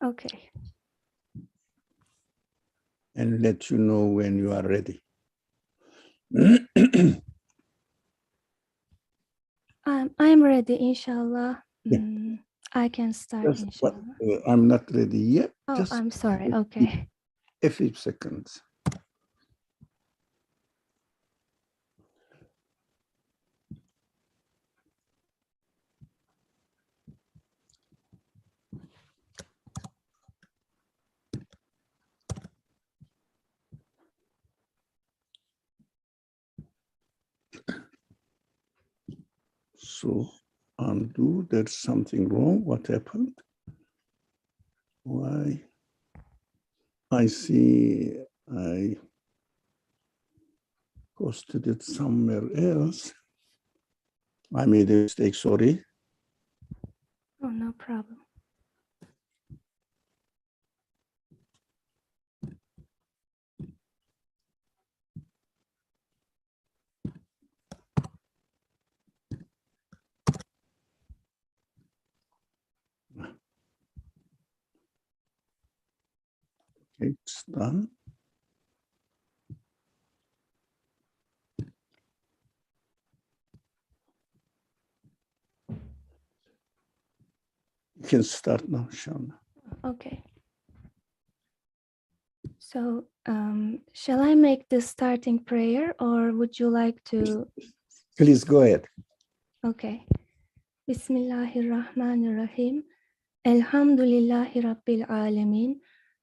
Okay. And let you know when you are ready. I'm ready, inshallah. Yeah. I can start, inshallah. I'm not ready yet. Oh, Just I'm sorry. Okay. a few seconds. So undo, there's something wrong. What happened? Why? I see I posted it somewhere else. I made a mistake, sorry. Oh, no problem. Okay, it's done. You can start now, Shana. Okay. So, shall I make the starting prayer, or would you like to? Please go ahead. Okay. Bismillahirrahmanirrahim. Elhamdulillahi Rabbil Alameen.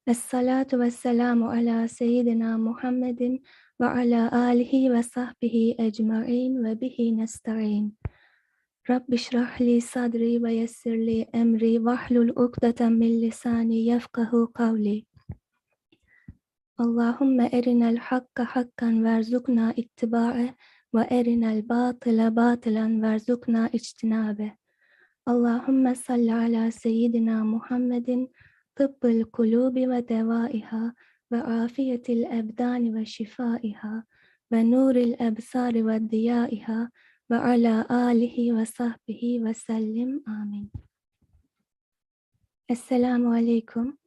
As-salatu was-salamu ala Sayyidina Muhammadin wa ala alihi wa sahbihi ajma'in wa bihi nasta'in. Rabbi shrah li sadri wa yassir li amri wahlul uqdatan min lisani yafqahu qawli. Allahumma arinal haqqa haqqan warzuqna ittiba'ah wa arinal batila batilan warzuqna ijtinabah. Allahumma salli ala Sayyidina Muhammadin tıbbıl kulubi ve devaiha ve afiyetil ebdani ve şifaiha ve nuril ebsari ve diyaiha ve ala alihi ve sahbihi ve sellim. Amin. Assalamu alaikum.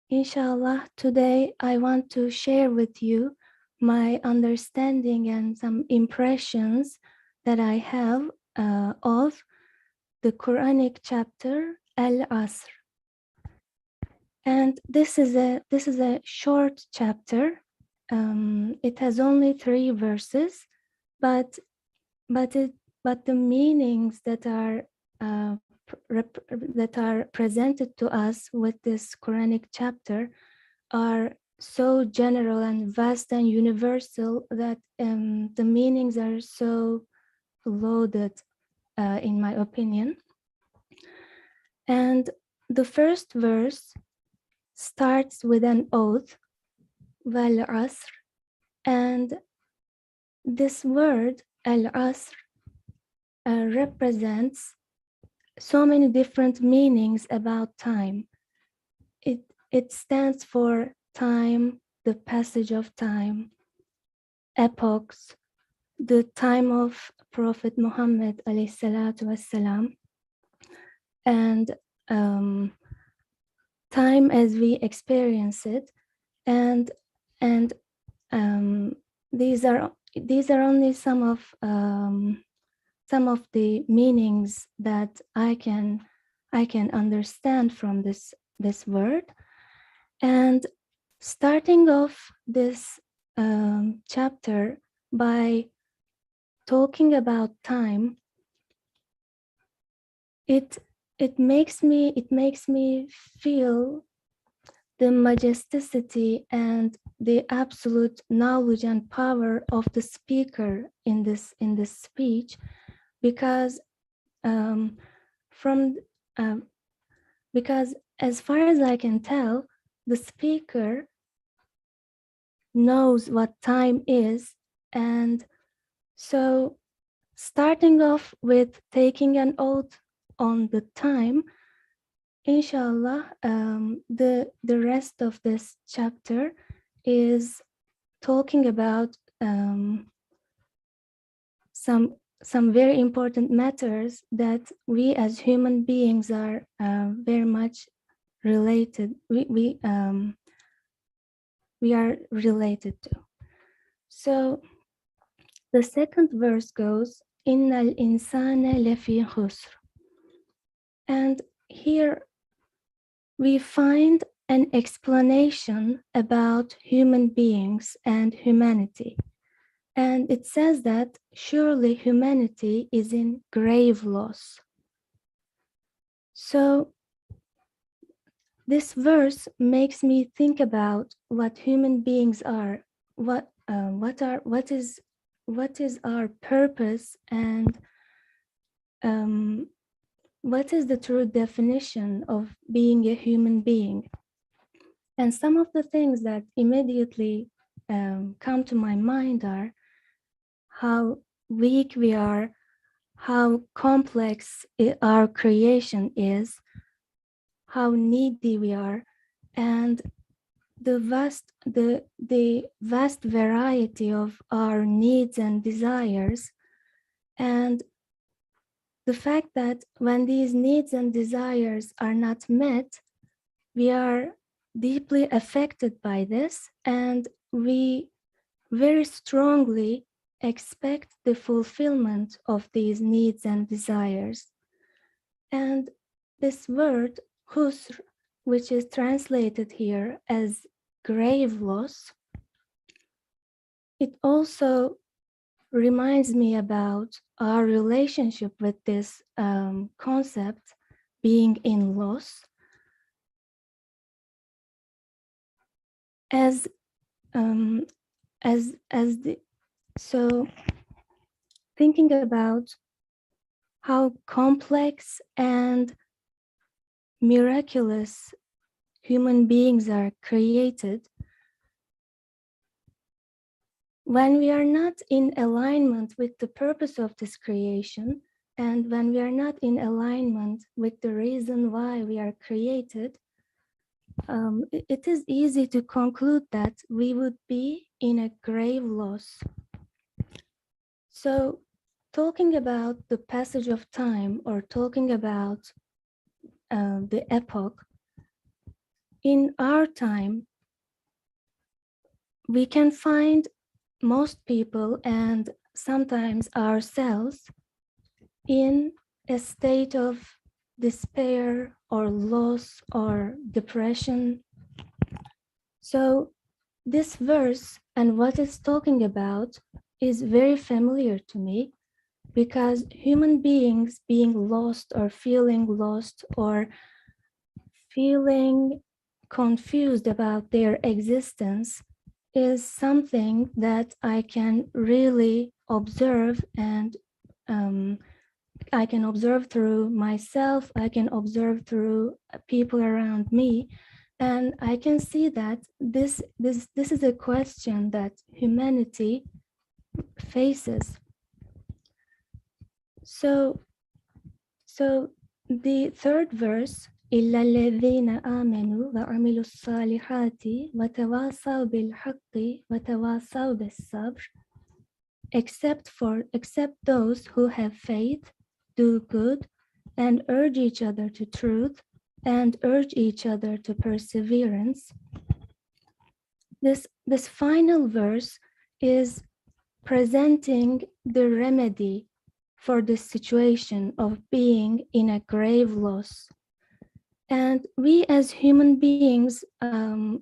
Inshallah, today I want to share with you my understanding and some impressions that I have of the Quranic chapter Al-Asr. And this is a short chapter. It has only 3 verses, but the meanings that are presented to us with this Quranic chapter are so general and vast and universal that the meanings are so loaded, in my opinion. And the first verse starts with an oath, wal-asr, and this word al-asr represents so many different meanings about time. It stands for time, the passage of time, epochs, the time of Prophet Muhammad alayhi salatu wassalam, and time as we experience it, and these are only some of the meanings that I can understand from this word. And starting off this chapter by talking about time, it makes me feel the majesticity and the absolute knowledge and power of the speaker in this speech, because because as far as I can tell, the speaker knows what time is. And so starting off with taking an oath on the time, inshallah, the rest of this chapter is talking about some very important matters that we as human beings are very much related, we are related to. So the second verse goes, Innal insana lafi khusr. And here we find an explanation about human beings and humanity. And it says that surely humanity is in grave loss. So this verse makes me think about what human beings are, what is our purpose, and what is the true definition of being a human being. And some of the things that immediately come to my mind are how weak we are, how complex our creation is, how needy we are, and the vast variety of our needs and desires, and the fact that when these needs and desires are not met, we are deeply affected by this, and we very strongly expect the fulfillment of these needs and desires. And this word, khusr, which is translated here as grave loss, it also reminds me about our relationship with this concept, being in loss, so thinking about how complex and miraculous human beings are created, when we are not in alignment with the purpose of this creation, and when we are not in alignment with the reason why we are created, it is easy to conclude that we would be in a grave loss. So talking about the passage of time, or talking about the epoch, in our time, we can find most people and sometimes ourselves in a state of despair or loss or depression. So this verse and what it's talking about is very familiar to me, because human beings being lost or feeling confused about their existence is something that I can really observe, and I can observe through myself, I can observe through people around me, and I can see that this is a question that humanity faces. So the third verse, إِلَّا الَّذِينَ آمَنُوا وَعَمِلُوا الصَّالِحَاتِ وَتَوَاصَوْا بِالْحَقِّ وَتَوَاصَوْا بِالصَّبْرِ, except those who have faith, do good, and urge each other to truth, and urge each other to perseverance. This final verse is presenting the remedy for this situation of being in a grave loss. And we as human beings,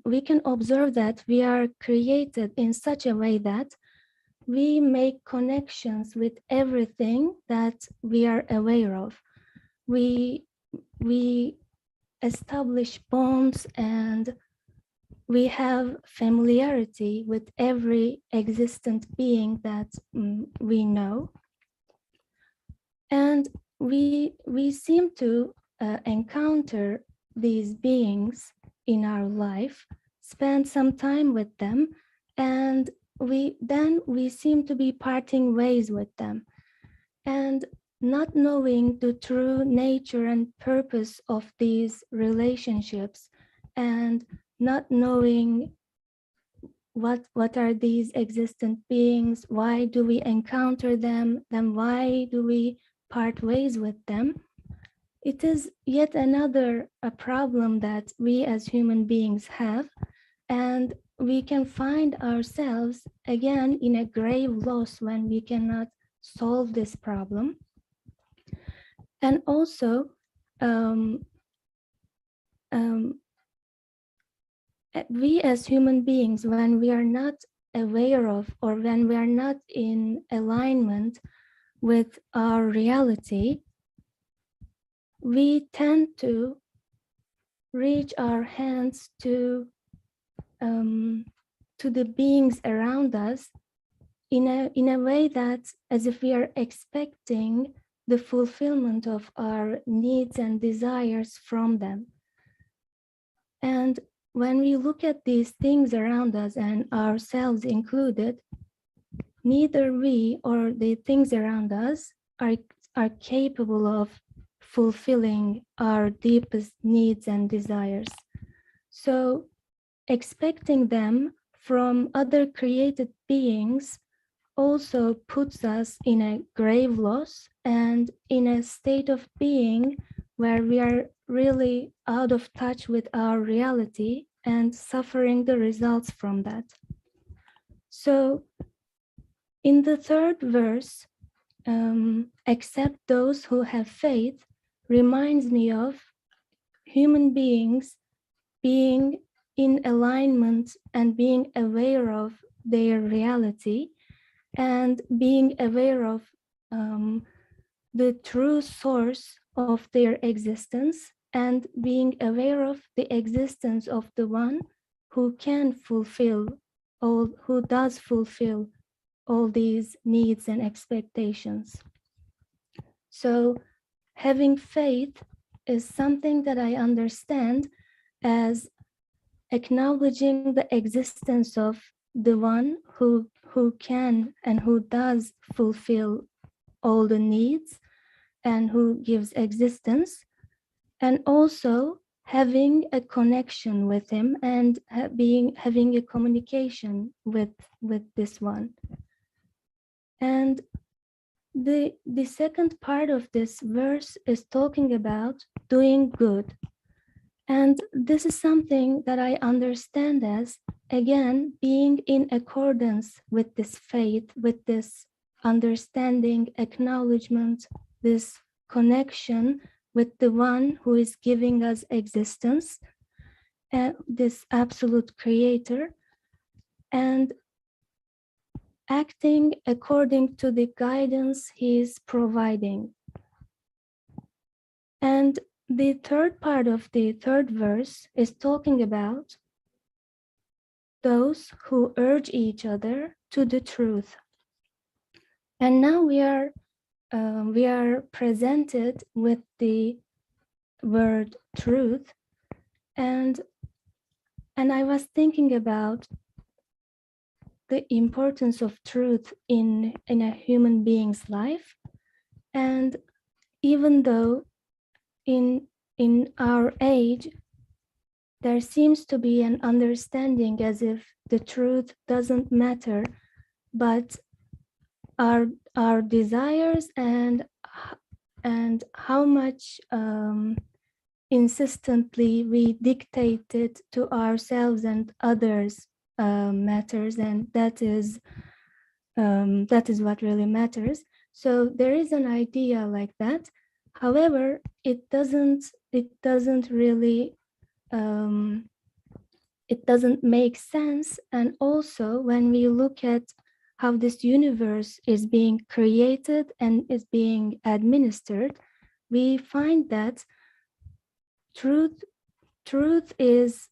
we can observe that we are created in such a way that we make connections with everything that we are aware of. We establish bonds, and we have familiarity with every existent being that we know. And we seem to encounter these beings in our life, spend some time with them, and we seem to be parting ways with them. And not knowing the true nature and purpose of these relationships, and not knowing what are these existent beings, why do we encounter them, then why do we part ways with them, it is yet another a problem that we as human beings have, and we can find ourselves again in a grave loss when we cannot solve this problem. And also, um, um, we as human beings, when we are not aware of, or when we are not in alignment with our reality, we tend to reach our hands to the beings around us in a way that as if we are expecting the fulfillment of our needs and desires from them. And when we look at these things around us, and ourselves included, neither we or the things around us are capable of fulfilling our deepest needs and desires. So expecting them from other created beings also puts us in a grave loss and in a state of being where we are really out of touch with our reality and suffering the results from that. So in the third verse, except those who have faith, reminds me of human beings being in alignment and being aware of their reality and being aware of the true source of their existence and being aware of the existence of the one who can fulfill all, who does fulfill all these needs and expectations. So having faith is something that I understand as acknowledging the existence of the one who can and who does fulfill all the needs and who gives existence, and also having a connection with him and having a communication with this one. And the second part of this verse is talking about doing good. And this is something that I understand as, again, being in accordance with this faith, with this understanding, acknowledgement, this connection with the one who is giving us existence, this absolute creator, and acting according to the guidance he is providing. And the third part of the third verse is talking about those who urge each other to the truth. And now we are presented with the word truth, and I was thinking about the importance of truth in a human being's life. And even though in our age there seems to be an understanding as if the truth doesn't matter, but our desires and how much insistently we dictate it to ourselves and others matters, and that is what really matters. So there is an idea like that. However, it doesn't really it doesn't make sense. And also when we look at how this universe is being created and is being administered, we find that truth is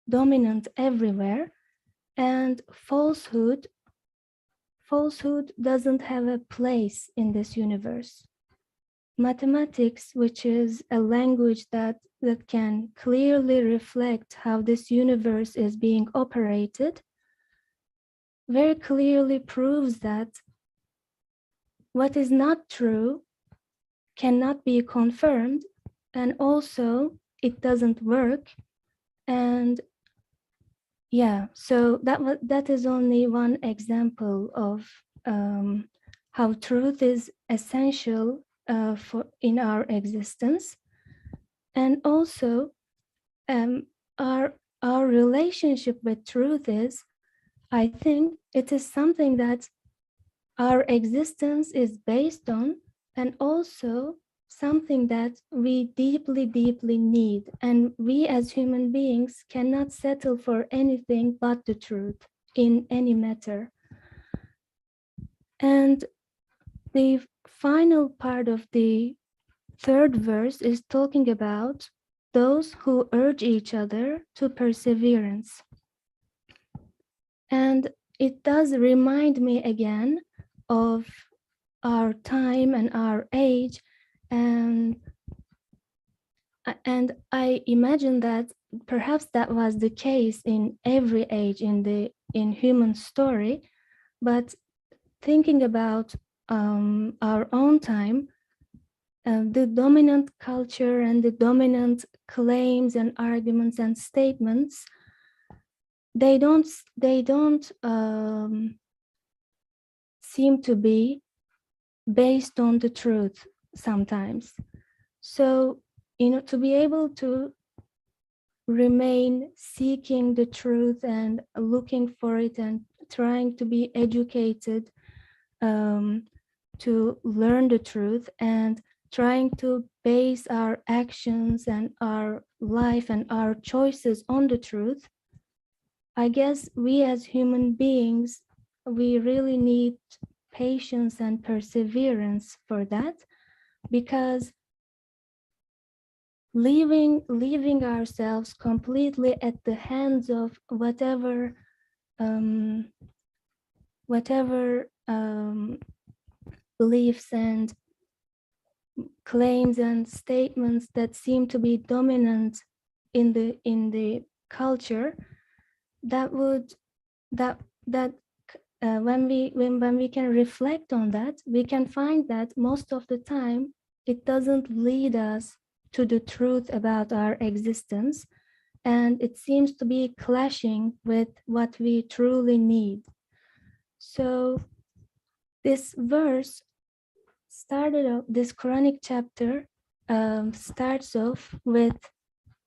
dominant everywhere, and falsehood doesn't have a place in this universe. Mathematics, which is a language that can clearly reflect how this universe is being operated, very clearly proves that what is not true cannot be confirmed, and also it doesn't work. And yeah, so that is only one example of how truth is essential in our existence. And also our relationship with truth is, I think it is something that our existence is based on, and also something that we deeply, deeply need. And we as human beings cannot settle for anything but the truth in any matter. And the final part of the third verse is talking about those who urge each other to perseverance. And it does remind me again of our time and our age, and I imagine that perhaps that was the case in every age in human story. But thinking about our own time, the dominant culture and the dominant claims and arguments and statements, they don't seem to be based on the truth sometimes. So, to be able to remain seeking the truth and looking for it and trying to be educated, to learn the truth and trying to base our actions and our life and our choices on the truth, I guess we as human beings, we really need patience and perseverance for that, because leaving ourselves completely at the hands of whatever beliefs and claims and statements that seem to be dominant in the culture, when we can reflect on that, we can find that most of the time it doesn't lead us to the truth about our existence, and it seems to be clashing with what we truly need. So this verse this Quranic chapter starts off with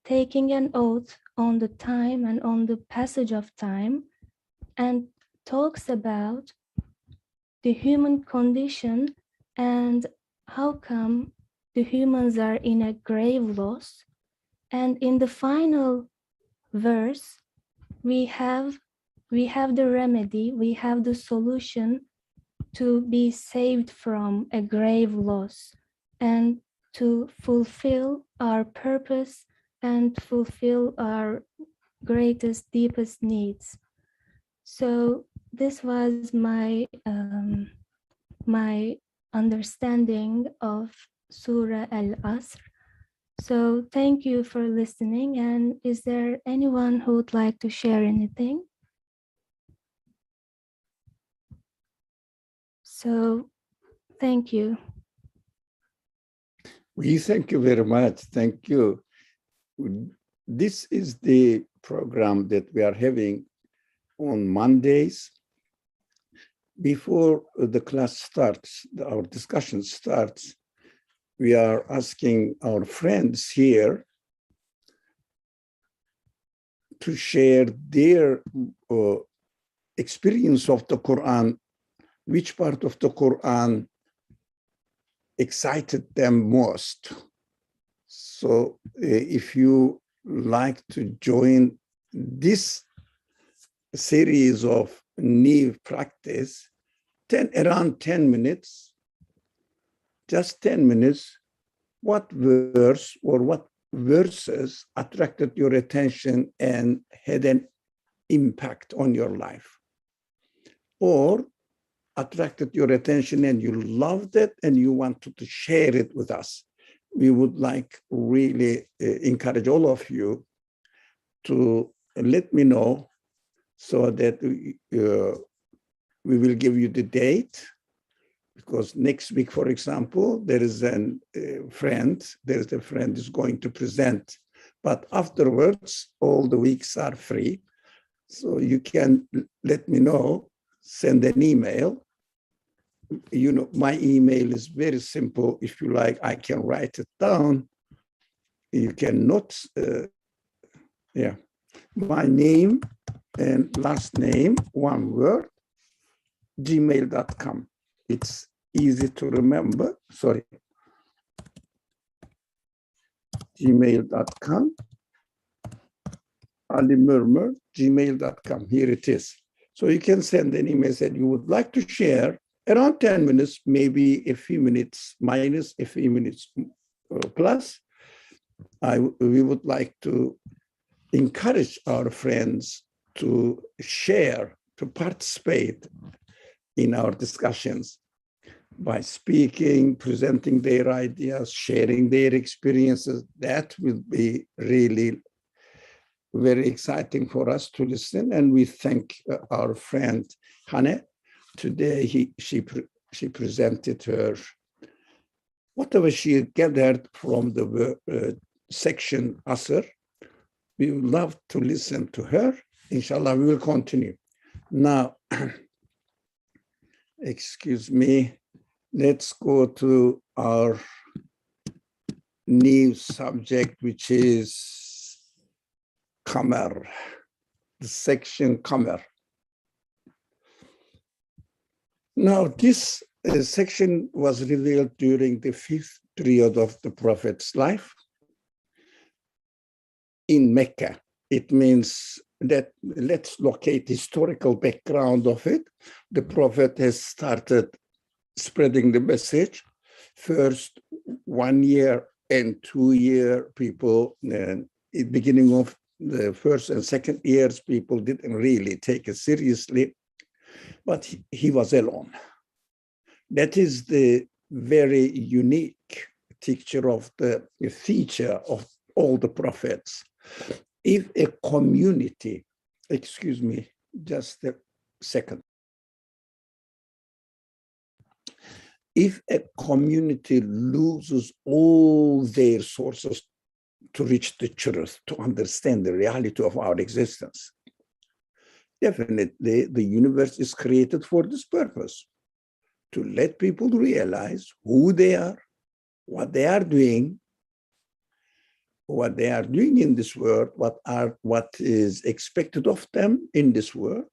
taking an oath on the time and on the passage of time, and talks about the human condition and how come the humans are in a grave loss. And in the final verse, we have the remedy, we have the solution to be saved from a grave loss and to fulfill our purpose and fulfill our greatest, deepest needs. So this was my understanding of Surah Al-Asr. So thank you for listening. And is there anyone who would like to share anything? So thank you. We thank you very much. Thank you. This is the program that we are having on Mondays. Before the class starts, our discussion starts, we are asking our friends here to share their experience of the Quran, which part of the Quran excited them most. So if you like to join this series of new practice, around 10 minutes, just 10 minutes, what verse or what verses attracted your attention and had an impact on your life? Or attracted your attention and you loved it and you wanted to share it with us. We would like really encourage all of you to let me know so that we will give you the date, because next week, for example, there is a friend is going to present, but afterwards, all the weeks are free. So you can let me know, send an email, you know, my email is very simple. If you like, I can write it down. You can not, yeah. My name and last name, one word, gmail.com. It's easy to remember. Sorry. Gmail.com. Ali Murmur, gmail.com. Here it is. So you can send an email that you would like to share around 10 minutes, maybe a few minutes minus, a few minutes plus. We would like to encourage our friends to share, to participate in our discussions by speaking, presenting their ideas, sharing their experiences. That will be really very exciting for us to listen. And we thank our friend Hane. Today, she presented her, whatever she gathered from the section Asr. We would love to listen to her. Inshallah, we will continue. Now, excuse me, let's go to our new subject, which is Qamar, the section Qamar. Now, this section was revealed during the 5th period of the Prophet's life in Mecca. It means that, let's locate the historical background of it. The Prophet has started spreading the message. First 1 year and 2 year people, at the beginning of the first and second years, people didn't really take it seriously, but he was alone. That is the very unique feature of all the prophets. If a community, excuse me, just a second. If a community loses all their sources to reach the truth, to understand the reality of our existence, definitely the universe is created for this purpose, to let people realize who they are, what they are doing in this world, what is expected of them in this world.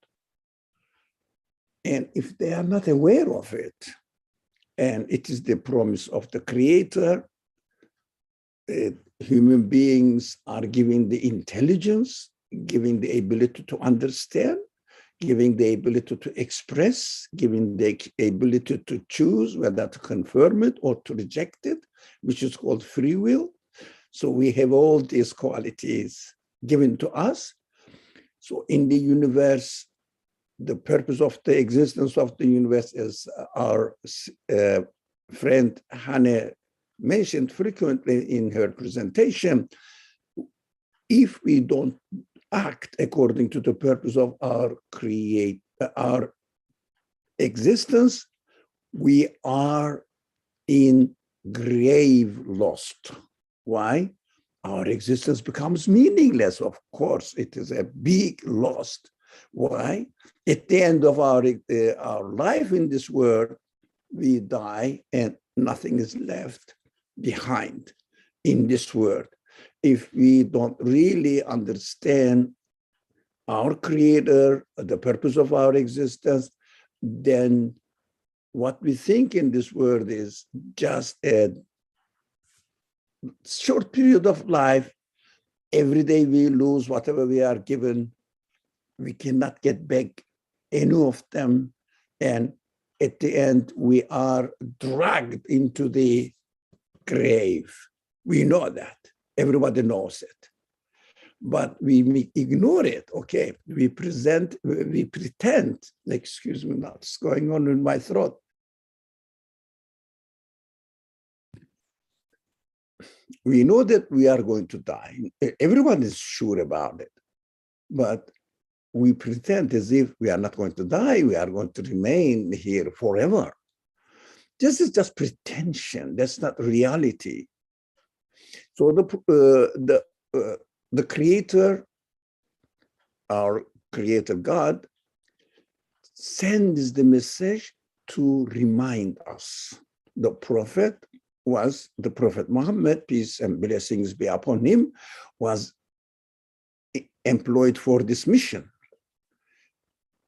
And if they are not aware of it, and it is the promise of the Creator, human beings are given the intelligence, giving the ability to understand, giving the ability to express, giving the ability to choose whether to confirm it or to reject it, which is called free will. So we have all these qualities given to us. So in the universe, the purpose of the existence of the universe, as our friend Hane mentioned frequently in her presentation, if we don't act according to the purpose of our existence, we are in grave lost. Why? Our existence becomes meaningless. Of course, it is a big loss. Why? At the end of our life in this world, we die and nothing is left behind in this world. If we don't really understand our Creator, the purpose of our existence, then what we think in this world is just a short period of life. Every day we lose whatever we are given. We cannot get back any of them. And at the end, we are dragged into the grave. We know that. Everybody knows it. But we ignore it, okay? We pretend, excuse me, now it's going on in my throat. We know that we are going to die. Everyone is sure about it. But we pretend as if we are not going to die. We are going to remain here forever. This is just pretension. That's not reality. So the Creator, our Creator God, sends the message to remind us. The Prophet Muhammad, peace and blessings be upon him, was employed for this mission.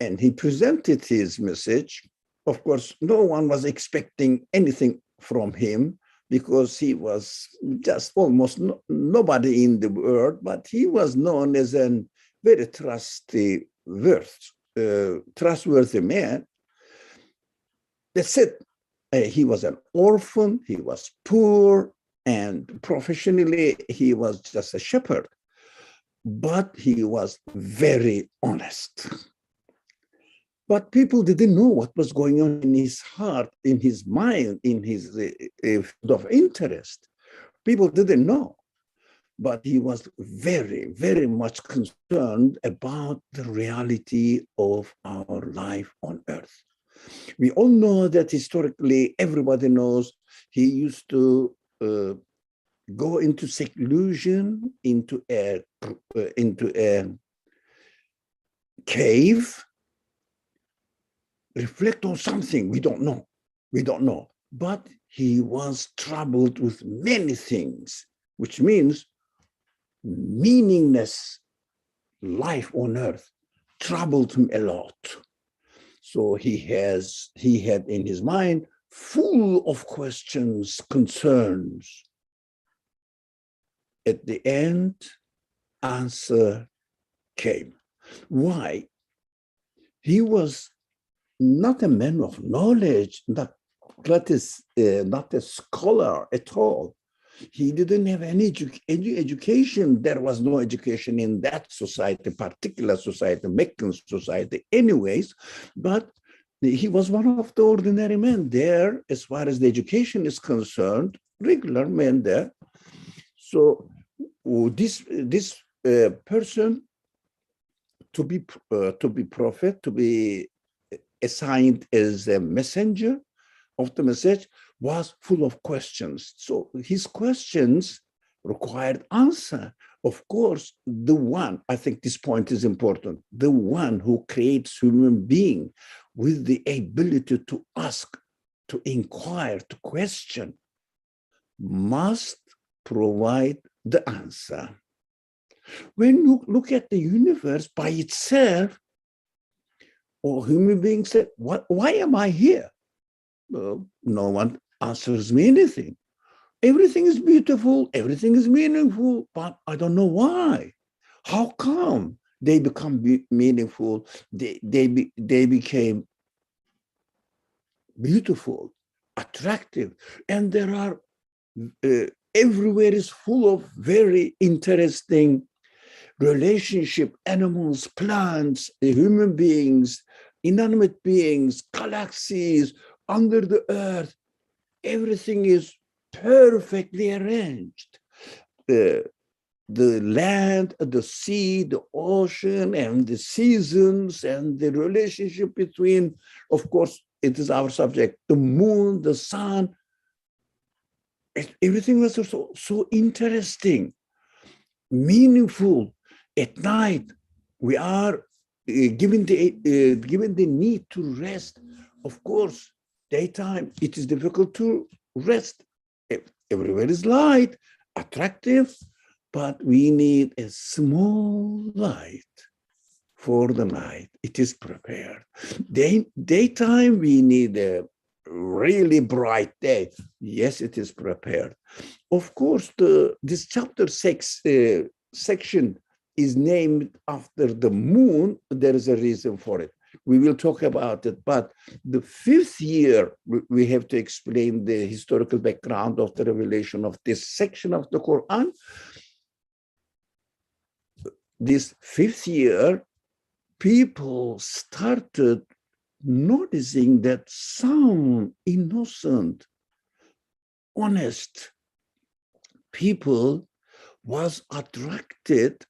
And he presented his message. Of course, no one was expecting anything from him because he was just almost nobody in the world, but he was known as a very trustworthy man. That's it. He was an orphan, he was poor, and professionally, he was just a shepherd. But he was very honest. But people didn't know what was going on in his heart, in his mind, in his field of interest. People didn't know. But he was very, very much concerned about the reality of our life on earth. We all know that historically, everybody knows he used to go into seclusion, into a cave, reflect on something we don't know. But he was troubled with many things, which means meaningless life on earth troubled him a lot. So he had in his mind full of questions, concerns. At the end, answer came. Why? He was not a man of knowledge, not a scholar at all. He didn't have any education. There was no education in that society, particular society, Meccan society anyways, but he was one of the ordinary men there as far as the education is concerned, regular men there. So this person to be prophet, to be assigned as a messenger of the message, was full of questions. So his questions required answer. Of course, the one, I think this point is important, the one who creates human being with the ability to ask, to inquire, to question, must provide the answer. When you look at the universe by itself, or human beings say, why am I here? Well, no one answers me anything. Everything is beautiful, everything is meaningful, but I don't know why. How come they become meaningful? They became beautiful, attractive, and there are everywhere is full of very interesting relationship, animals, plants, human beings, inanimate beings, galaxies, under the earth. Everything is perfectly arranged. The land, the sea, the ocean, and the seasons, and the relationship between, of course, it is our subject, the moon, the sun. Everything was so interesting, meaningful. At night, we are given the need to rest. Of course, daytime, it is difficult to rest. Everywhere is light, attractive, but we need a small light for the night. It is prepared. Daytime, we need a really bright day. Yes, it is prepared. Of course, this chapter 6 section is named after the moon. There is a reason for it. We will talk about it, but the 5th year, we have to explain the historical background of the revelation of this section of the Quran. This 5th year, people started noticing that some innocent, honest people was attracted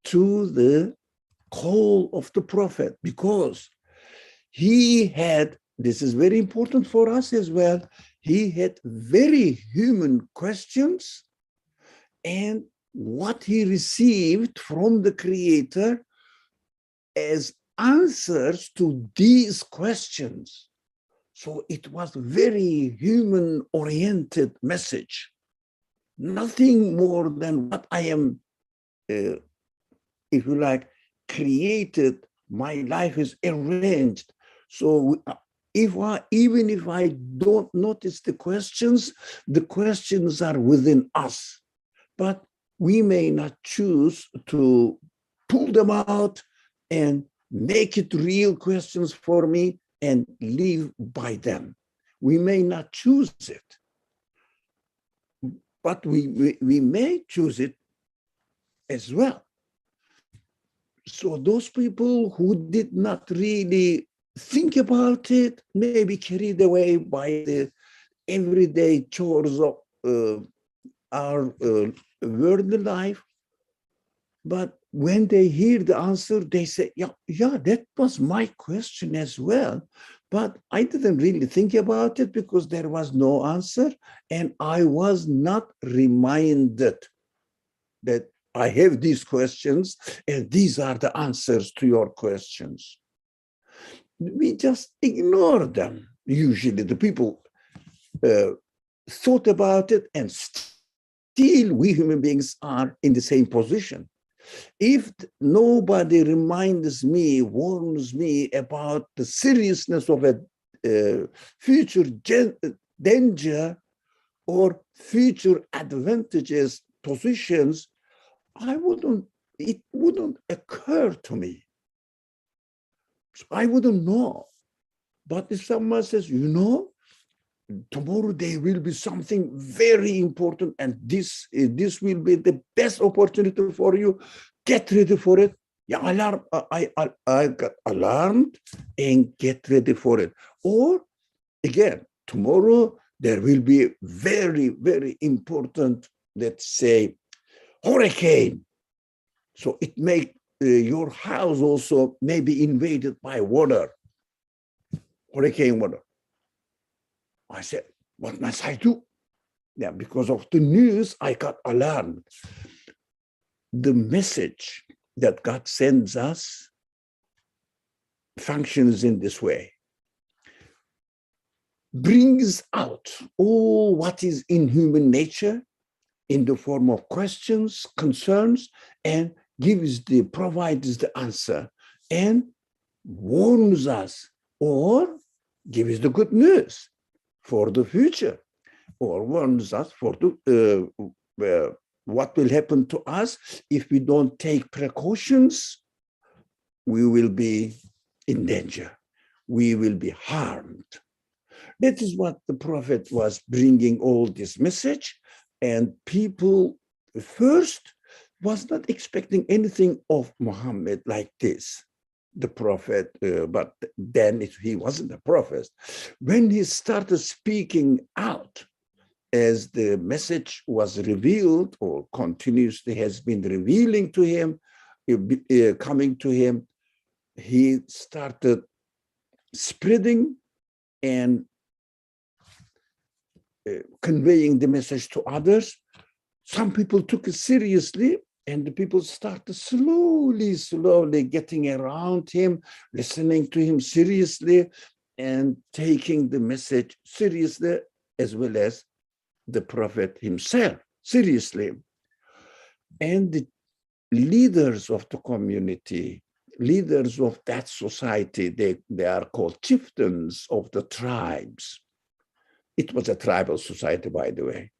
to the call of the prophet, because he had, this is very important for us as well, he had very human questions, and what he received from the Creator as answers to these questions. So it was very human-oriented message. Nothing more than what I am, if you like, created. My life is arranged. So even if I don't notice the questions are within us. But we may not choose to pull them out and make it real questions for me and live by them. We may not choose it, but we may choose it as well. So those people who did not really think about it, maybe carried away by the everyday chores of our worldly life, but when they hear the answer, they say, yeah, that was my question as well. But I didn't really think about it because there was no answer. And I was not reminded that I have these questions and these are the answers to your questions. We just ignore them. Usually the people thought about it, and still we human beings are in the same position. If nobody reminds me, warns me about the seriousness of a future danger or future advantages, positions, it wouldn't occur to me. I wouldn't know. But if someone says, tomorrow there will be something very important and this will be the best opportunity for you, get ready for it. Yeah, I got alarmed and get ready for it. Or again, tomorrow there will be very, very important, let's say, hurricane. So it may your house also may be invaded by water, hurricane water. I said, what must I do? Yeah, because of the news, I got alarmed. The message that God sends us functions in this way. Brings out all what is in human nature in the form of questions, concerns, and provides the answer and warns us or gives the good news for the future, or warns us for what will happen to us if we don't take precautions. We will be in danger. We will be harmed. That is what the prophet was bringing, all this message. And people first was not expecting anything of Muhammad like this, the prophet, but then he wasn't a prophet. When he started speaking out, as the message was revealed or continuously has been revealing to him, coming to him, he started spreading and conveying the message to others. Some people took it seriously, and the people started slowly getting around him, listening to him seriously, and taking the message seriously, as well as the prophet himself seriously. And the leaders of the community, leaders of that society, they are called chieftains of the tribes. It was a tribal society, by the way.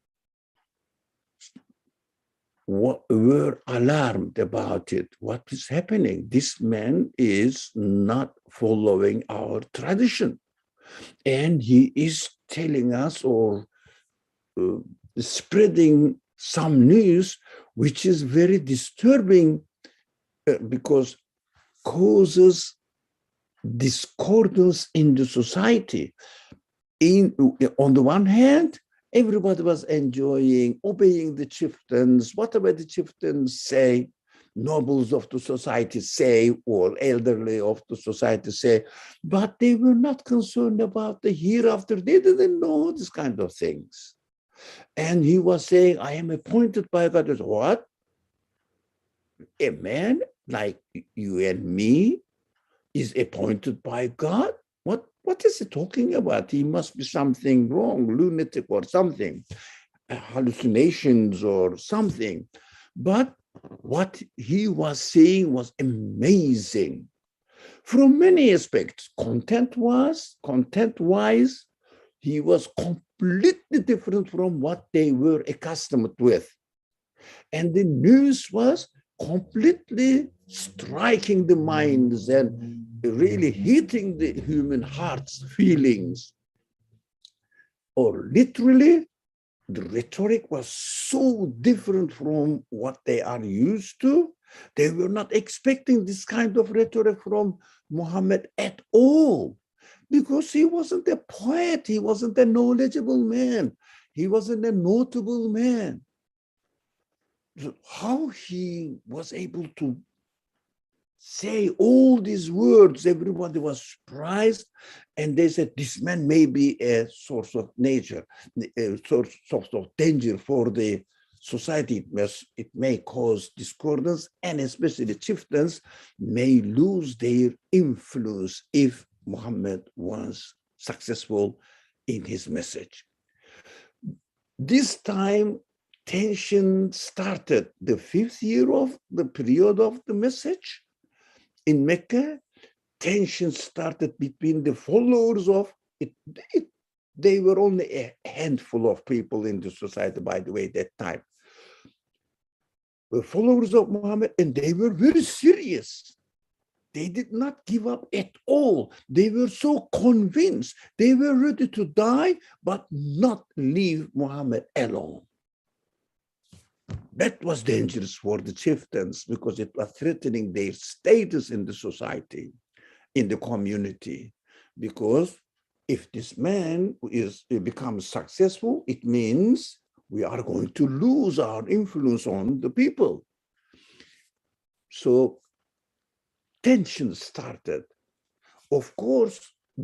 Were alarmed about it. What is happening? This man is not following our tradition. And he is telling us or spreading some news which is very disturbing because causes discordance in the society. On the one hand, everybody was enjoying, obeying the chieftains, whatever the chieftains say, nobles of the society say, or elderly of the society say, but they were not concerned about the hereafter. They didn't know this kind of things. And he was saying, I am appointed by God. As what? A man like you and me is appointed by God? What What is he talking about? He must be something wrong, lunatic or something, hallucinations or something. But what he was saying was amazing from many aspects. Content-wise, he was completely different from what they were accustomed with. And the news was completely striking the minds and really hitting the human heart's feelings. Or literally, the rhetoric was so different from what they are used to. They were not expecting this kind of rhetoric from Muhammad at all, because he wasn't a poet, he wasn't a knowledgeable man, he wasn't a notable man. How he was able to say all these words, everybody was surprised, and they said, this man may be a source of nature, a source of danger for the society. It may cause discordance, and especially the chieftains may lose their influence if Muhammad was successful in his message. This time, tension started the 5th year of the period of the message. In Mecca, tension started between the followers of it. They were only a handful of people in the society, by the way, at that time. The followers of Muhammad, and they were very serious. They did not give up at all. They were so convinced. They were ready to die, but not leave Muhammad alone. That was dangerous for the chieftains because it was threatening their status in the society, in the community. Because if this man becomes successful, it means we are going to lose our influence on the people. So tension started. Of course,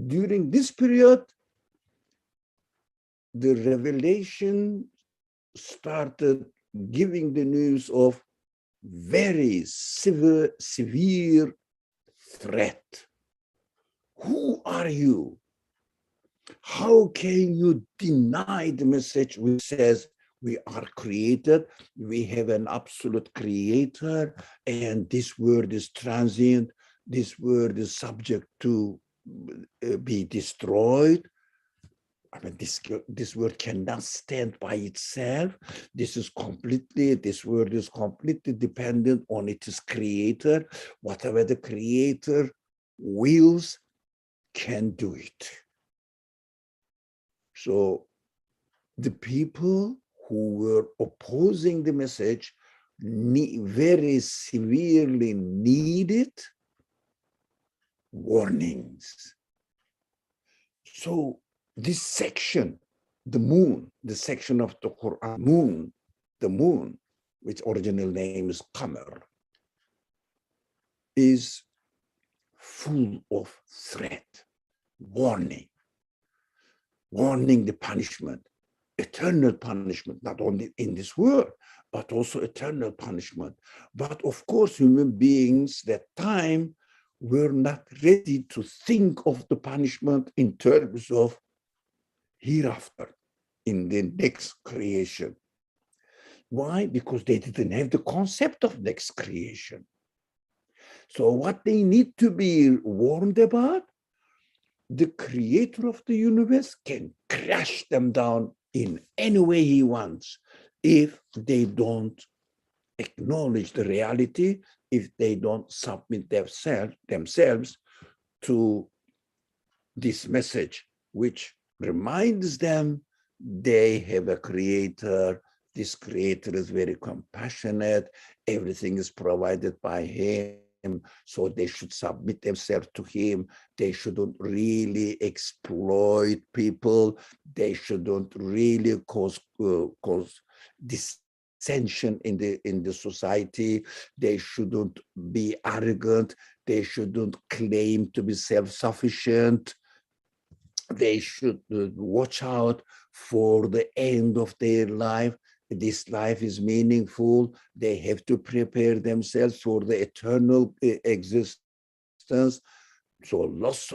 during this period, the revelation started giving the news of very severe threat. Who are you? How can you deny the message which says we are created, we have an absolute creator, and this world is transient, this world is subject to be destroyed? I mean, this world cannot stand by itself. This world is completely dependent on its creator. Whatever the creator wills can do it. So the people who were opposing the message very severely needed warnings. So this section, the section of the Qur'an, the moon, which original name is Qamar, is full of threat, warning the punishment, eternal punishment, not only in this world, but also eternal punishment. But of course, human beings that time were not ready to think of the punishment in terms of hereafter, in the next creation. Why? Because they didn't have the concept of next creation. So what they need to be warned about, the creator of the universe can crash them down in any way he wants if they don't acknowledge the reality, if they don't submit themselves to this message, which reminds them they have a creator. This creator is very compassionate. Everything is provided by him. So they should submit themselves to him. They shouldn't really exploit people. They shouldn't really cause dissension in the society. They shouldn't be arrogant. They shouldn't claim to be self-sufficient. They should watch out for the end of their life. This life is meaningful. They have to prepare themselves for the eternal existence. So lots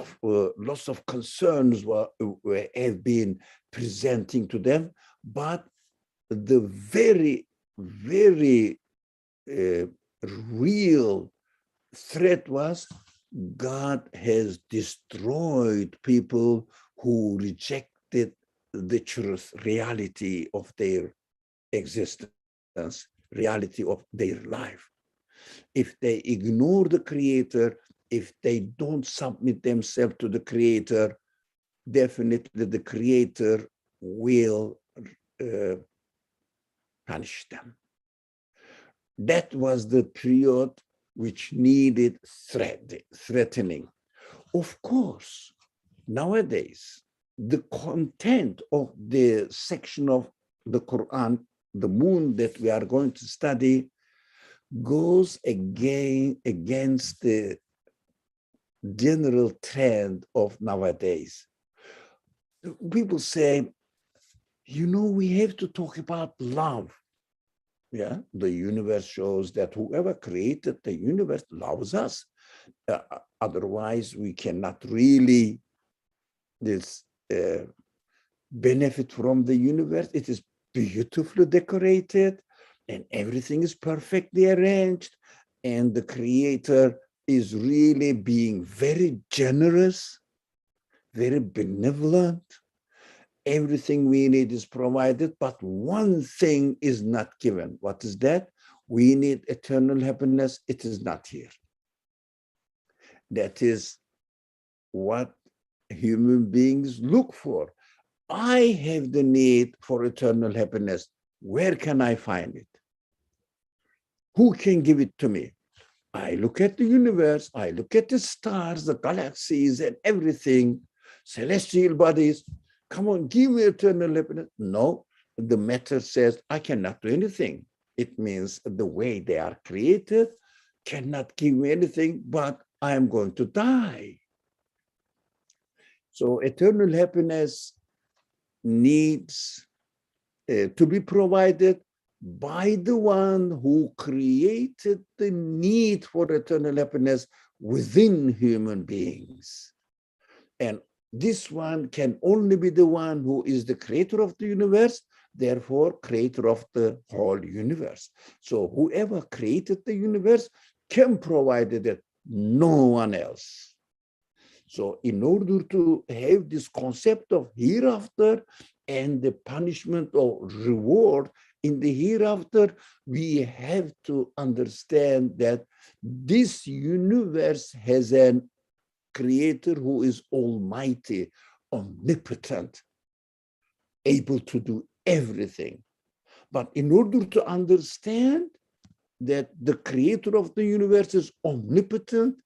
of concerns have been presenting to them, but the very, very real threat was God has destroyed people who rejected the truth, reality of their existence, reality of their life. If they ignore the Creator, if they don't submit themselves to the Creator, definitely the Creator will punish them. That was the period which needed threatening. Of course, nowadays, the content of the section of the Quran, the moon that we are going to study, goes against the general trend of nowadays. People say, we have to talk about love. Yeah, the universe shows that whoever created the universe loves us. Otherwise, we cannot really benefit from the universe. It is beautifully decorated and everything is perfectly arranged. And the Creator is really being very generous, very benevolent. Everything we need is provided, but one thing is not given. What is that? We need eternal happiness. It is not here. That is what human beings look for. I have the need for eternal happiness. Where can I find it? Who can give it to me? I look at the universe, I look at the stars, the galaxies, and everything, celestial bodies. Come on, give me eternal happiness. No, the matter says I cannot do anything. It means the way they are created cannot give me anything, but I am going to die. So eternal happiness needs to be provided by the one who created the need for eternal happiness within human beings. And this one can only be the one who is the creator of the universe, therefore creator of the whole universe. So whoever created the universe can provide it, no one else. So in order to have this concept of hereafter and the punishment or reward in the hereafter, we have to understand that this universe has an creator who is almighty, omnipotent, able to do everything. But in order to understand that the creator of the universe is omnipotent,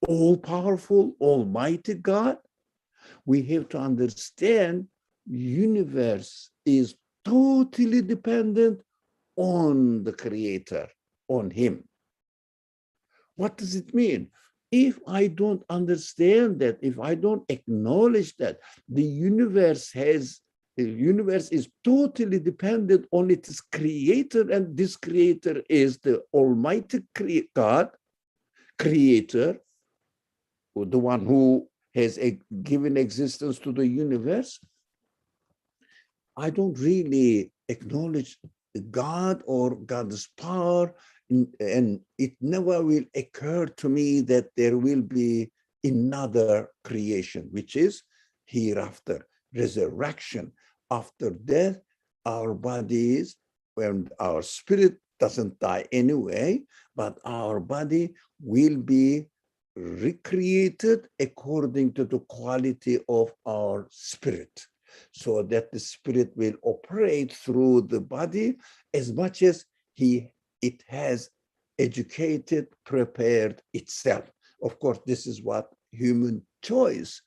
all-powerful, almighty God, we have to understand universe is totally dependent on the creator, on him. What does it mean? If I don't understand that, if I don't acknowledge that the universe is totally dependent on its creator, and this creator is the almighty God, creator, the one who has given existence to the universe, I don't really acknowledge God or God's power, and it never will occur to me that there will be another creation, which is hereafter, resurrection. After death, our bodies, when our spirit doesn't die anyway, but our body will be recreated according to the quality of our spirit, so that the spirit will operate through the body as much as it has educated, prepared itself. Of course, this is what human choice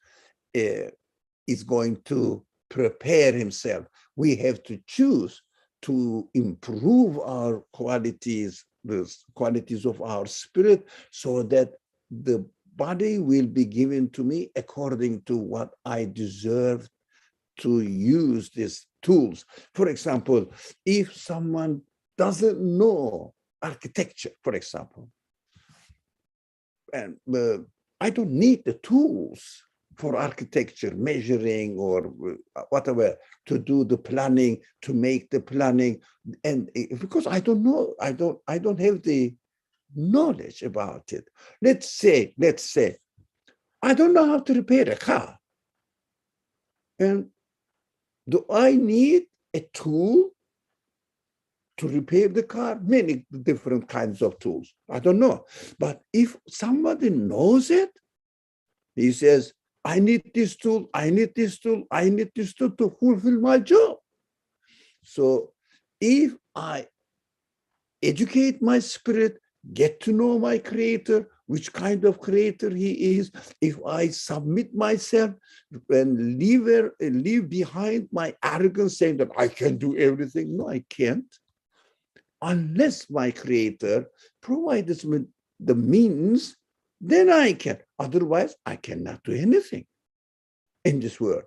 is going to prepare himself. We have to choose to improve our qualities, the qualities of our spirit, so that the body will be given to me according to what I deserve to use these tools. For example, if someone doesn't know architecture, for example, and I don't need the tools for architecture, measuring or whatever, to do the planning, to make the planning. And because I don't know, I don't have the knowledge about it. Let's say, I don't know how to repair a car. And do I need a tool to repair the car? Many different kinds of tools. I don't know. But if somebody knows it, he says, I need this tool, I need this tool, I need this tool to fulfill my job. So if I educate my spirit, get to know my creator, which kind of creator he is, if I submit myself and leave behind my arrogance saying that I can do everything. No, I can't. Unless my creator provides me the means, then I can. Otherwise, I cannot do anything in this world.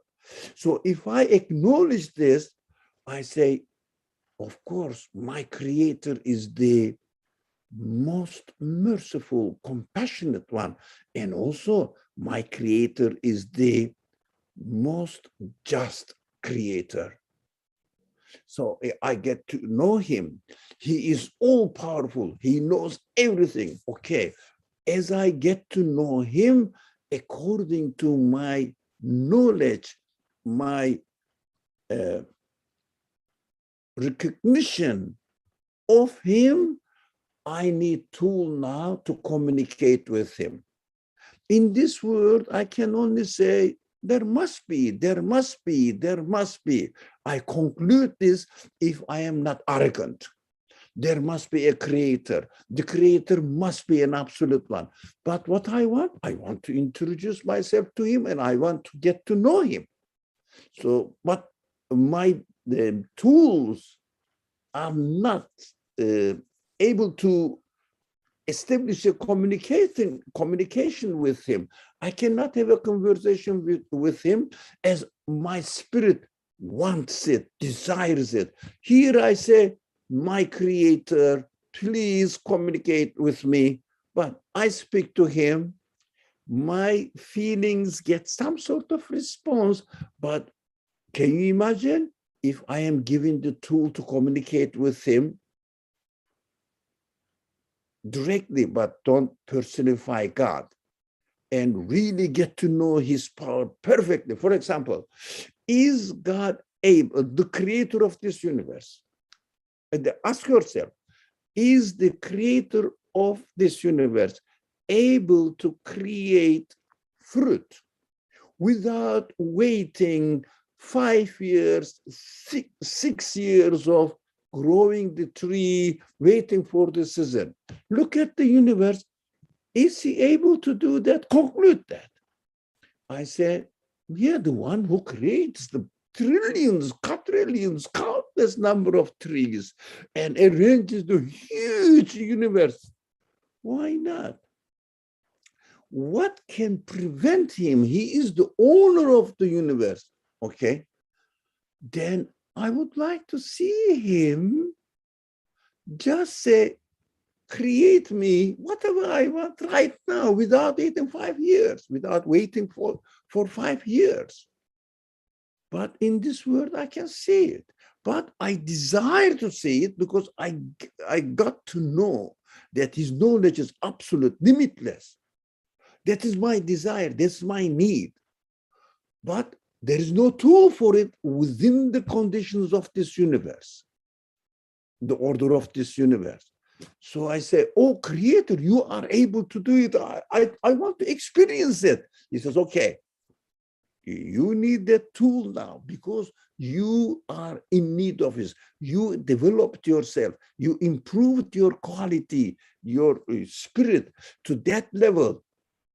So if I acknowledge this, I say, of course, my creator is the most merciful, compassionate one. And also, my creator is the most just creator. So I get to know him. He is all powerful. He knows everything. Okay. As I get to know him, according to my knowledge, my recognition of him, I need tool now to communicate with him. In this world, I can only say, there must be. I conclude this if I am not arrogant. There must be a creator. The creator must be an absolute one. But what I want to introduce myself to him, and I want to get to know him. So, but the tools are not able to establish a communication with him. I cannot have a conversation with him as my spirit wants it, desires it. Here I say, my creator, please communicate with me. But I speak to him, my feelings get some sort of response. But can you imagine if I am given the tool to communicate with him directly, but don't personify God and really get to know his power perfectly? For example, is God able, the creator of this universe? And ask yourself, is the creator of this universe able to create fruit without waiting 5 years, 6 years of growing the tree, waiting for the season? Look at the universe. Is he able to do that? Conclude that. I say, yeah, the one who creates the trillions, quadrillions, countless number of trees and arranges the huge universe. Why not? What can prevent him? He is the owner of the universe. Okay. Then I would like to see him just say, create me whatever I want right now without waiting 5 years, without waiting for 5 years. But in this world, I can see it. But I desire to see it because I got to know that his knowledge is absolute, limitless. That is my desire. That's my need. But there is no tool for it within the conditions of this universe, the order of this universe. So I say, oh, creator, you are able to do it. I want to experience it. He says, okay, you need that tool now because you are in need of it. You developed yourself. You improved your quality, your spirit to that level.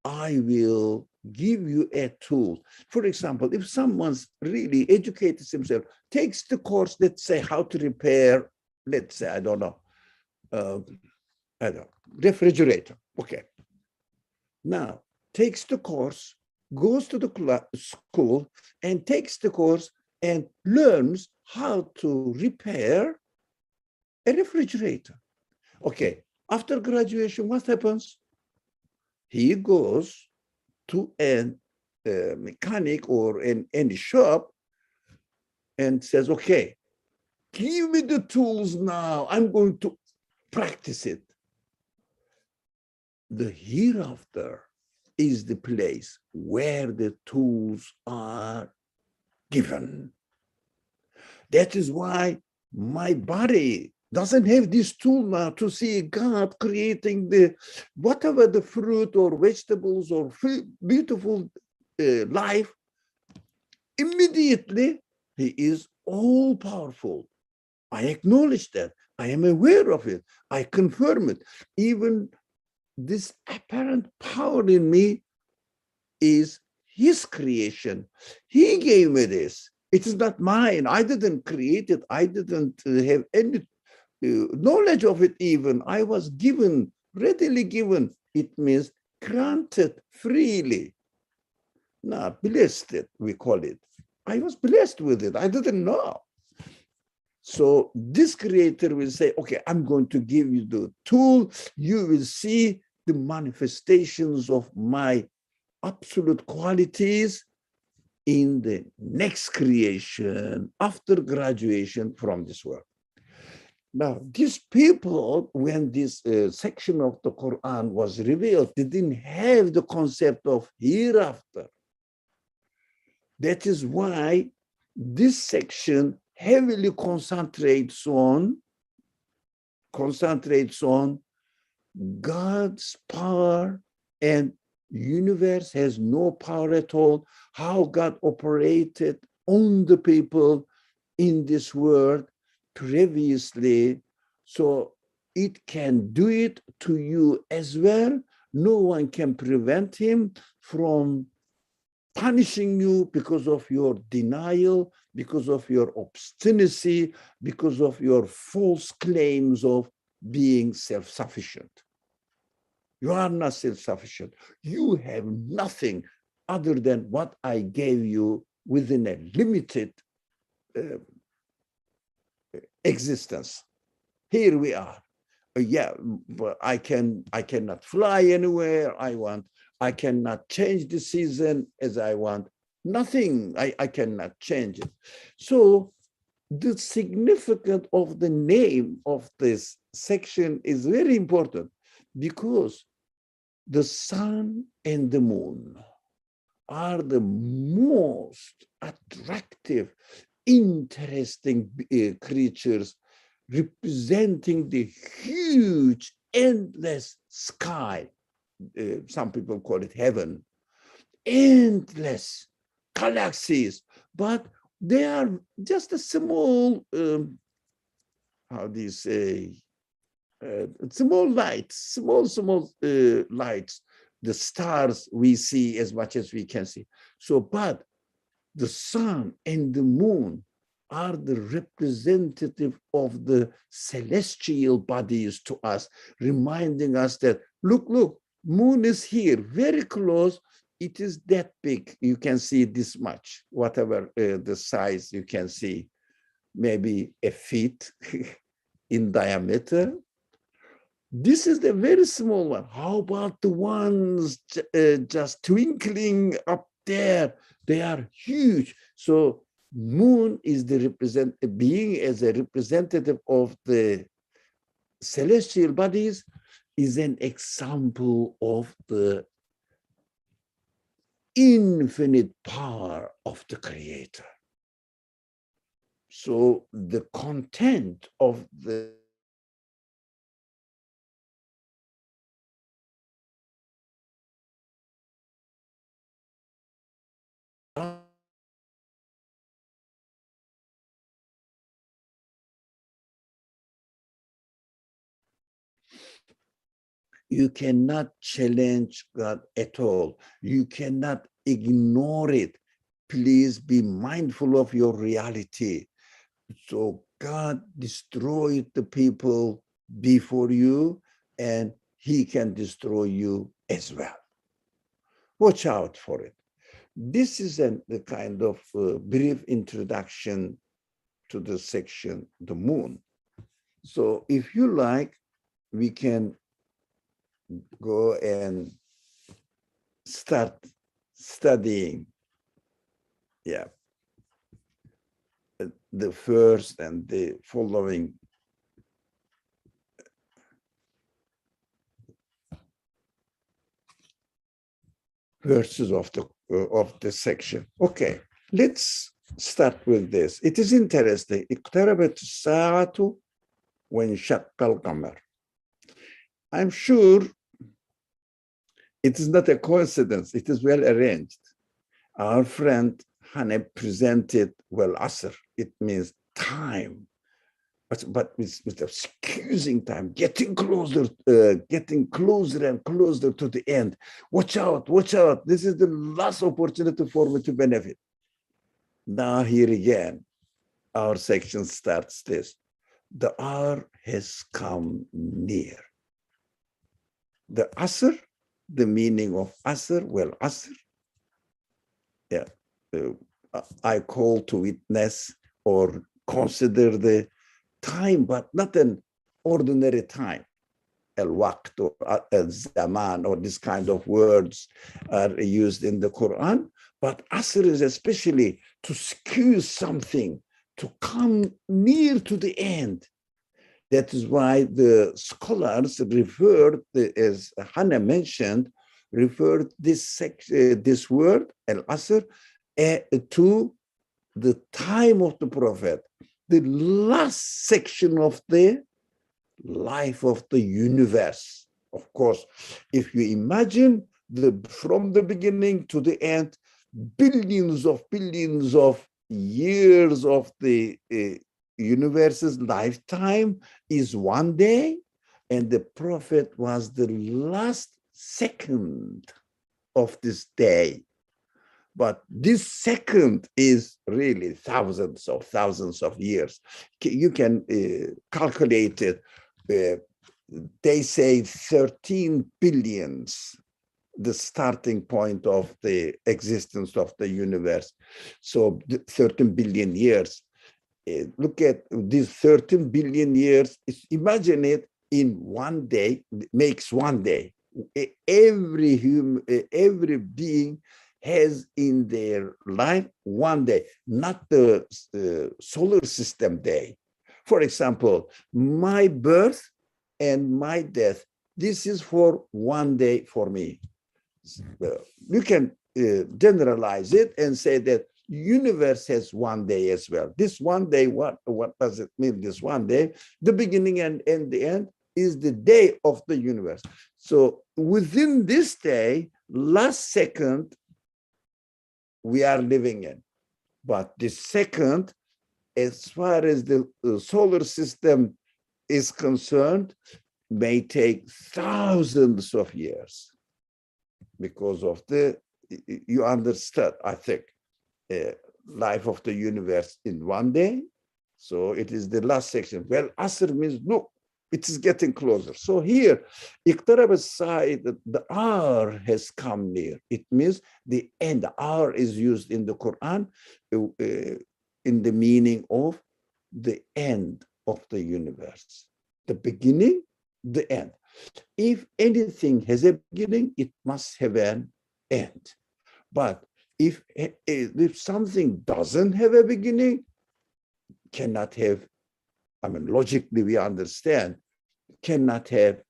I will give you a tool. For example, if someone's really educated himself, takes the course, let's say how to repair, let's say, I don't know, refrigerator. Okay. Now, takes the course, goes to the school and takes the course and learns how to repair a refrigerator. Okay. After graduation, what happens? He goes to a mechanic or in any shop and says, okay, give me the tools now. I'm going to practice it. The hereafter is the place where the tools are given. That is why my body doesn't have this tool now to see God creating the whatever the fruit or vegetables or beautiful life. Immediately, he is all powerful. I acknowledge that. I am aware of it. I confirm it. Even this apparent power in me is his creation. He gave me this. It is not mine. I didn't create it. I didn't have any knowledge of it even. I was given, readily given. It means granted freely. Now, blessed, we call it. I was blessed with it. I didn't know. So this creator will say, okay, I'm going to give you the tool. You will see the manifestations of my absolute qualities in the next creation after graduation from this world. Now, these people, when this section of the Quran was revealed, they didn't have the concept of hereafter. That is why this section heavily concentrates on God's power, and universe has no power at all, how God operated on the people in this world previously, so it can do it to you as well. No one can prevent him from punishing you because of your denial, because of your obstinacy, because of your false claims of being self-sufficient. You are not self-sufficient. You have nothing other than what I gave you within a limited existence. Here we are. Yeah, but I cannot fly anywhere I want. I cannot change the season as I want. Nothing, I cannot change it. So the significance of the name of this section is very important, because the sun and the moon are the most attractive, interesting creatures, representing the huge, endless sky. Some people call it heaven. Endless galaxies, but they are just a small, how do you say, small lights, small lights, the stars we see as much as we can see. So, but the sun and the moon are the representative of the celestial bodies to us, reminding us that, look, moon is here, very close. It is that big. You can see this much, whatever the size you can see, maybe a feet in diameter. This is the very small one. How about the ones just twinkling up there? They are huge. So moon is the being as a representative of the celestial bodies, is an example of the infinite power of the creator. So the content of the you cannot challenge God at all. You cannot ignore it. Please be mindful of your reality. So God destroyed the people before you, and he can destroy you as well. Watch out for it. This is a kind of brief introduction to the section, the moon. So if you like, we can go and start studying, yeah, the first and the following verses of the section. Okay, let's start with this. It is interesting. اقتربت الساعة وانشق القمر. I'm sure it is not a coincidence. It is well arranged. Our friend Hane presented, well, asr. It means time, but with excusing time, getting closer and closer to the end. Watch out, watch out. This is the last opportunity for me to benefit. Now here again, our section starts this. The hour has come near. The asr, the meaning of asr, well, asr, yeah, I call to witness or consider the time, but not an ordinary time. Al-waqt or al-zaman or this kind of words are used in the Quran, but asr is especially to skew something, to come near to the end. That is why the scholars referred, as Hannah mentioned, referred this word, al-asr, to the time of the Prophet, the last section of the life of the universe. Of course, if you imagine from the beginning to the end, billions of years of the universe's lifetime is one day, and the Prophet was the last second of this day. But this second is really thousands of years. You can calculate it. They say 13 billions, the starting point of the existence of the universe. So 13 billion years. Look at these 13 billion years. Imagine it in one day, makes one day. Every being has in their life one day, not the solar system day. For example, my birth and my death, this is for one day for me. You can generalize it and say that universe has one day as well. This one day, what does it mean, this one day? The beginning and the end is the day of the universe. So within this day, last second, we are living in. But the second, as far as the solar system is concerned, may take thousands of years because of you understand, I think, life of the universe in one day. So it is the last section. Well, asr means, look, it is getting closer. So here, اقترب الساعة, the hour has come near. It means the end. The hour is used in the Quran in the meaning of the end of the universe. The beginning, the end. If anything has a beginning, it must have an end. But if something doesn't have a beginning, cannot have, I mean, logically we understand, cannot have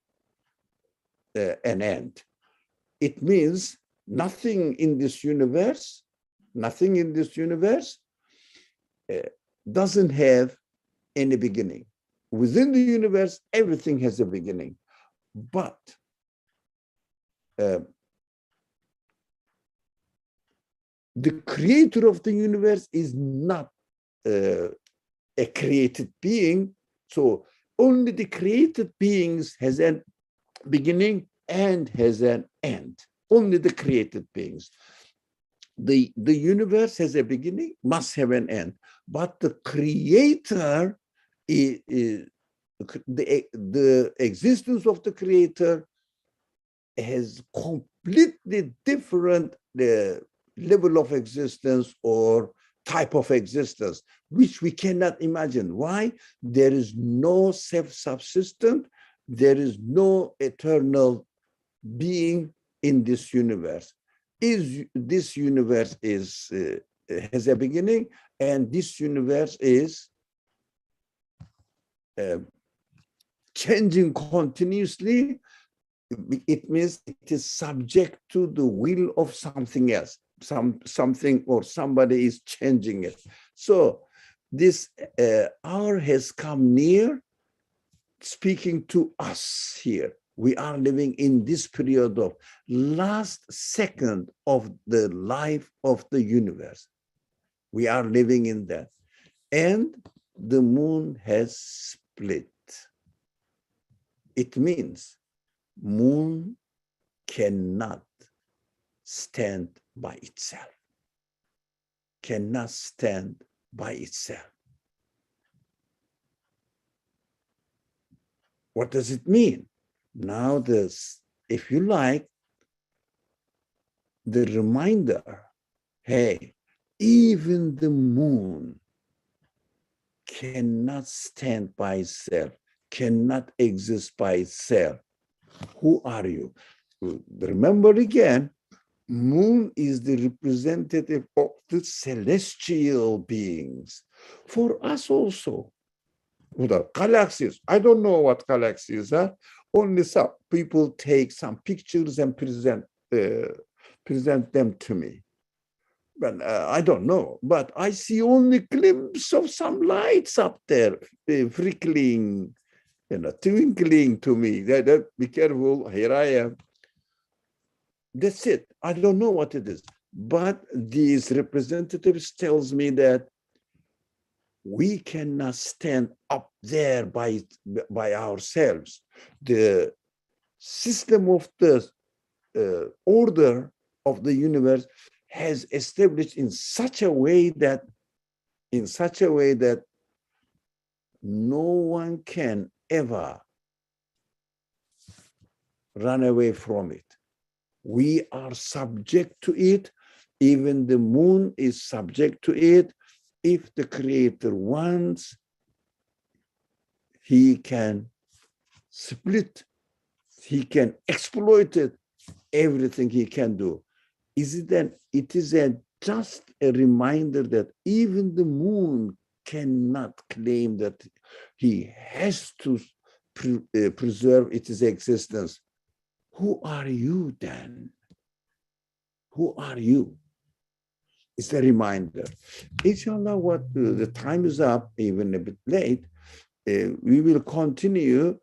an end. It means nothing in this universe doesn't have any beginning. Within the universe, everything has a beginning. But the creator of the universe is not a created being. So only the created beings has a beginning and has an end. Only the created beings. The universe has a beginning, must have an end. But the creator, the existence of the creator has completely different level of existence or type of existence, which we cannot imagine. Why? There is no self-subsistent, there is no eternal being in this universe. is this universe has a beginning, and this universe is changing continuously. It means it is subject to the will of something else. Something or somebody is changing it. So this hour has come near, speaking to us here. We are living in this period of last second of the life of the universe. We are living in that. And the moon has split. It means moon cannot stand by itself. Cannot stand by itself. What does it mean? Now this, if you like, the reminder, hey, even the moon cannot stand by itself, cannot exist by itself. Who are you? Remember again, moon is the representative of the celestial beings. For us also, the galaxies, I don't know what galaxies are. Only some people take some pictures and present them to me. But I don't know. But I see only glimpse of some lights up there, flickering, twinkling to me. Be careful, here I am. That's it. I don't know what it is. But these representatives tells me that we cannot stand up there by ourselves. The system of the order of the universe has established in such a way that no one can ever run away from it. We are subject to it. Even the moon is subject to it. If the Creator wants, he can split, he can exploit it, everything he can do. It is just a reminder that even the moon cannot claim that he has to preserve its existence. Who are you then? Who are you? It's a reminder. Inshallah, the time is up, even a bit late. We will continue.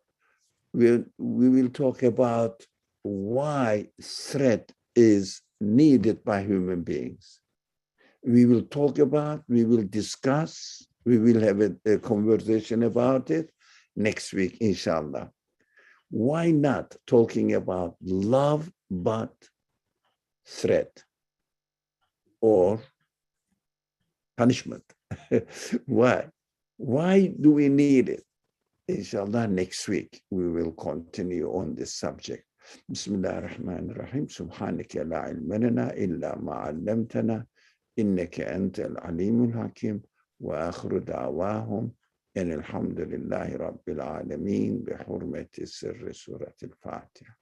We will talk about why threat is needed by human beings. We will talk about, we will discuss, we will have a conversation about it next week, inshallah. Why not talking about love but threat or punishment? Why? Why do we need it? Inshallah, next week we will continue on this subject. Bismillah ar-Rahman ar-Rahim. Subhanaka la ilma lana illa ma 'allamtana innaka antal alimul hakim. Wa akhiru da'wahum and alhamdulillahi rabbil alameen bi hurmati sirri surat al-Fatiha.